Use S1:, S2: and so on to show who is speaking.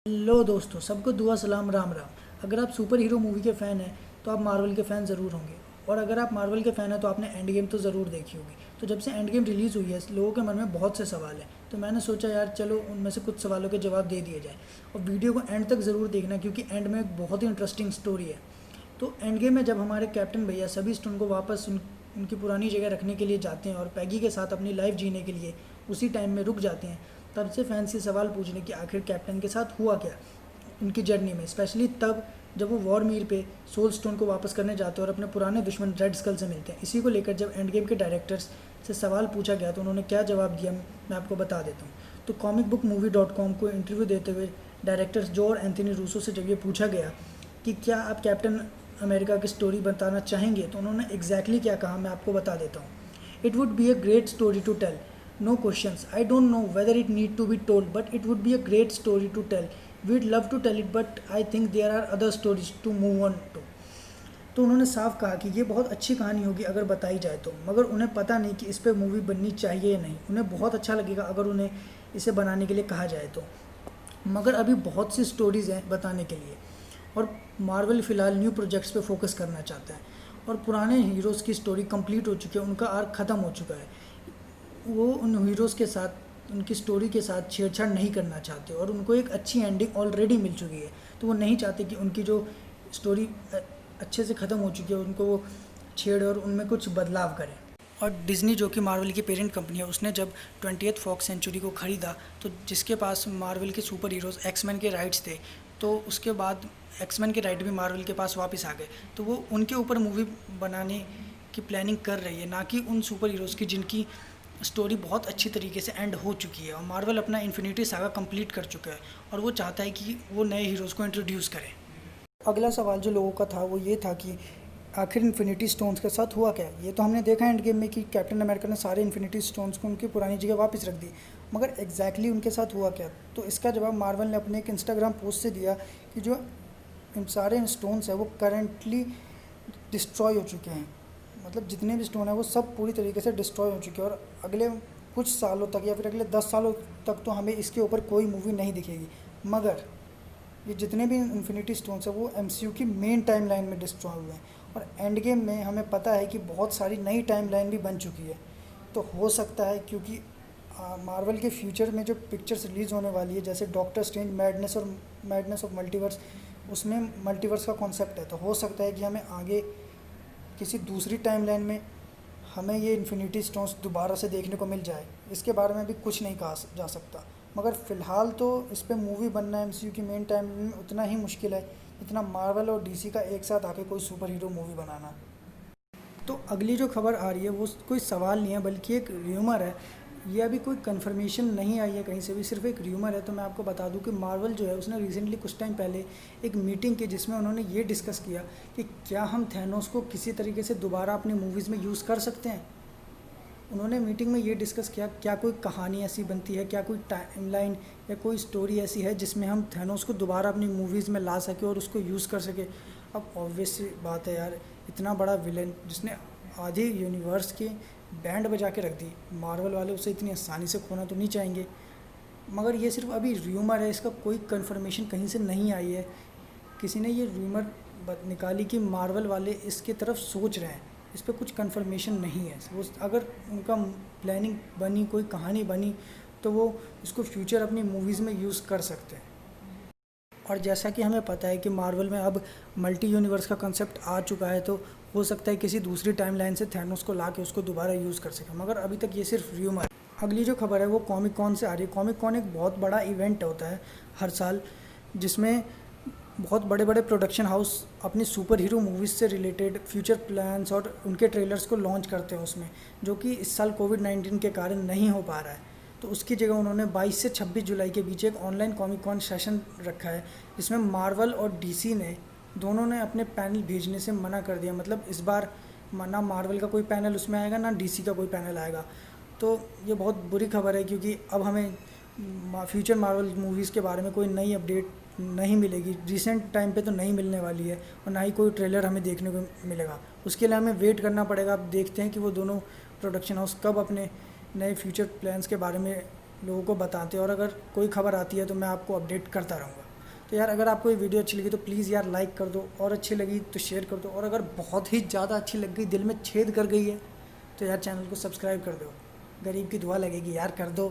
S1: Hello दोस्तों, सबको दुआ सलाम राम राम। अगर आप सुपर हीरो मूवी के फ़ैन हैं तो आप मार्वल के फ़ैन ज़रूर होंगे। और अगर आप मार्वल के फ़ैन हैं तो आपने एंड गेम तो ज़रूर देखी होगी। तो जब से एंड गेम रिलीज़ हुई है, लोगों के मन में बहुत से सवाल हैं। तो मैंने सोचा यार चलो उनमें से कुछ सवालों के जवाब दे दिए जाए। और वीडियो को एंड तक ज़रूर देखना, क्योंकि एंड में एक बहुत ही इंटरेस्टिंग स्टोरी है। तो एंड गेम में जब हमारे कैप्टन भैया सभी स्टोन को वापस उनकी पुरानी जगह रखने के लिए जाते हैं और पैगी के साथ अपनी लाइफ जीने के लिए उसी टाइम में रुक जाते हैं, तब से फैंस ये सवाल पूछने कि आखिर कैप्टन के साथ हुआ क्या उनकी जर्नी में। स्पेशली तब जब वो वॉर मील पे सोल स्टोन को वापस करने जाते हैं और अपने पुराने दुश्मन रेड स्कल से मिलते हैं। इसी को लेकर जब एंड गेम के डायरेक्टर्स से सवाल पूछा गया तो उन्होंने क्या जवाब दिया, मैं आपको बता देता हूँ। तो comicbookmovie.com को इंटरव्यू देते हुए डायरेक्टर्स जो और एंथनी रूसो से जब ये पूछा गया कि क्या आप कैप्टन अमेरिका की स्टोरी बताना चाहेंगे, तो उन्होंने एग्जैक्टली क्या कहा, मैं आपको बता देता हूँ। It would be a great story to tell, no questions. I don't know whether it need to be told, but it would be a great story to tell. We'd love to tell it, but I think there are other stories to move on to. तो उन्होंने साफ कहा कि ये बहुत अच्छी कहानी होगी अगर बताई जाए तो, मगर उन्हें पता नहीं कि इस पर मूवी बननी चाहिए या नहीं। उन्हें बहुत अच्छा लगेगा अगर उन्हें इसे बनाने के लिए कहा जाए तो, मगर अभी बहुत सी स्टोरीज़ हैं बताने के लिए। और मार्वल फ़िलहाल न्यू प्रोजेक्ट्स पे फोकस करना चाहता है और पुराने हीरोज़ की स्टोरी कंप्लीट हो चुकी है, उनका आर्क ख़त्म हो चुका है। वो उन हीरोज़ के साथ उनकी स्टोरी के साथ छेड़छाड़ नहीं करना चाहते और उनको एक अच्छी एंडिंग ऑलरेडी मिल चुकी है। तो वो नहीं चाहते कि उनकी जो स्टोरी अच्छे से ख़त्म हो चुकी है उनको वो छेड़े और उनमें कुछ बदलाव करें। और डिज़नी जो कि मार्वल की पेरेंट कंपनी है, उसने जब 20th फॉक्स सेंचुरी को ख़रीदा तो जिसके पास मार्वल के सुपर हीरोज़ एक्समैन के राइट्स थे, तो उसके बाद एक्समैन के राइट भी मार्वल के पास वापस आ गए। तो वो उनके ऊपर मूवी बनाने की प्लानिंग कर रही है, ना कि उन सुपर हीरोज़ की जिनकी स्टोरी बहुत अच्छी तरीके से एंड हो चुकी है। और मार्वल अपना इन्फिनिटी सागा कंप्लीट कर चुका है और वो चाहता है कि वो नए हीरोज़ को इंट्रोड्यूस करे। अगला सवाल जो लोगों का था वो ये था कि आखिर इन्फिनिटी स्टोन्स के साथ हुआ क्या। ये तो हमने देखा एंड गेम में कि कैप्टन अमेरिका ने सारे इन्फिनिटी स्टोन्स को उनकी पुरानी जगह वापस रख दी, मगर एग्जैक्टली उनके साथ हुआ क्या। तो इसका जवाब मार्वल ने अपने एक इंस्टाग्राम पोस्ट से दिया कि जो सारे स्टोन्स हैं वो करेंटली डिस्ट्रॉय हो चुके हैं। मतलब जितने भी स्टोन है वो सब पूरी तरीके से डिस्ट्रॉय हो चुके हैं और अगले कुछ सालों तक या फिर अगले 10 सालों तक तो हमें इसके ऊपर कोई मूवी नहीं दिखेगी। मगर ये जितने भी इन्फिनिटी स्टोन्स हैं वो एमसीयू की मेन टाइमलाइन में डिस्ट्रॉय हुए हैं और एंड गेम में हमें पता है कि बहुत सारी नई टाइमलाइन भी बन चुकी है। तो हो सकता है क्योंकि मार्वल के फ्यूचर में जो पिक्चर्स रिलीज़ होने वाली है, जैसे doctor strange madness of multiverse, उसमें मल्टीवर्स का कॉन्सेप्ट है। तो हो सकता है कि हमें आगे किसी दूसरी टाइमलाइन में हमें ये इन्फिनिटी स्टोन्स दोबारा से देखने को मिल जाए। इसके बारे में भी कुछ नहीं कहा जा सकता, मगर फ़िलहाल तो इस पर मूवी बनना एमसीयू की मेन टाइमलाइन में उतना ही मुश्किल है जितना मार्वल और डीसी का एक साथ आके कोई सुपर हीरो मूवी बनाना। तो अगली जो खबर आ रही है वो कोई सवाल नहीं है बल्कि एक र्यूमर है। ये अभी कोई कंफर्मेशन नहीं आई है कहीं से भी, सिर्फ एक र्यूमर है। तो मैं आपको बता दूं कि मार्वल जो है उसने रिसेंटली कुछ टाइम पहले एक मीटिंग की जिसमें उन्होंने ये डिस्कस किया कि क्या हम थैनोस को किसी तरीके से दोबारा अपनी मूवीज़ में यूज़ कर सकते हैं। उन्होंने मीटिंग में ये डिस्कस किया क्या कोई कहानी ऐसी बनती है, क्या कोई टाइमलाइन या कोई स्टोरी ऐसी है जिसमें हम थैनोस को दोबारा अपनी मूवीज़ में ला सके और उसको यूज़ कर सके। अब ऑब्वियस बात है यार, इतना बड़ा विलन जिसने आधे यूनिवर्स के बैंड बजा के रख दी, मार्वल वाले उसे इतनी आसानी से खोना तो नहीं चाहेंगे। मगर ये सिर्फ अभी र्यूमर है, इसका कोई कंफर्मेशन कहीं से नहीं आई है। किसी ने ये र्यूमर निकाली कि मार्वल वाले इसके तरफ सोच रहे हैं, इस पर कुछ कंफर्मेशन नहीं है। वो अगर उनका प्लानिंग बनी, कोई कहानी बनी, तो वो इसको फ्यूचर अपनी मूवीज़ में यूज़ कर सकते हैं। और जैसा कि हमें पता है कि मार्वल में अब मल्टी यूनिवर्स का कंसेप्ट आ चुका है, तो हो सकता है किसी दूसरी टाइमलाइन से थैनोस को ला के उसको दोबारा यूज़ कर सकें, मगर अभी तक ये सिर्फ र्यूमर है। अगली जो खबर है वो कॉमिक कॉन से आ रही है। कॉमिक कॉन एक बहुत बड़ा इवेंट होता है हर साल, जिसमें बहुत बड़े बड़े प्रोडक्शन हाउस अपनी सुपर हीरो मूवीज़ से रिलेटेड फ्यूचर प्लान्स और उनके ट्रेलर्स को लॉन्च करते हैं उसमें, जो कि इस साल कोविड-19 के कारण नहीं हो पा रहा है। तो उसकी जगह उन्होंने 22 से 26 जुलाई के बीच एक ऑनलाइन कॉमिक कॉन सेशन रखा है, जिसमें मार्वल और डीसी ने दोनों ने अपने पैनल भेजने से मना कर दिया। मतलब इस बार ना मार्वल का कोई पैनल उसमें आएगा ना डीसी का कोई पैनल आएगा। तो ये बहुत बुरी खबर है क्योंकि अब हमें फ्यूचर मार्वल मूवीज़ के बारे में कोई नई अपडेट नहीं मिलेगी, रिसेंट टाइम पे तो नहीं मिलने वाली है, और ना ही कोई ट्रेलर हमें देखने को मिलेगा। उसके लिए हमें वेट करना पड़ेगा। अब देखते हैं कि वो दोनों प्रोडक्शन हाउस कब अपने नए फ्यूचर प्लान्स के बारे में लोगों को बताते हैं, और अगर कोई खबर आती है तो मैं आपको अपडेट करता रहूँगा। तो यार अगर आपको ये वीडियो अच्छी लगी तो प्लीज़ यार लाइक कर दो, और अच्छी लगी तो शेयर कर दो, और अगर बहुत ही ज़्यादा अच्छी लग गई, दिल में छेद कर गई है, तो यार चैनल को सब्सक्राइब कर दो। गरीब की दुआ लगेगी यार, कर दो।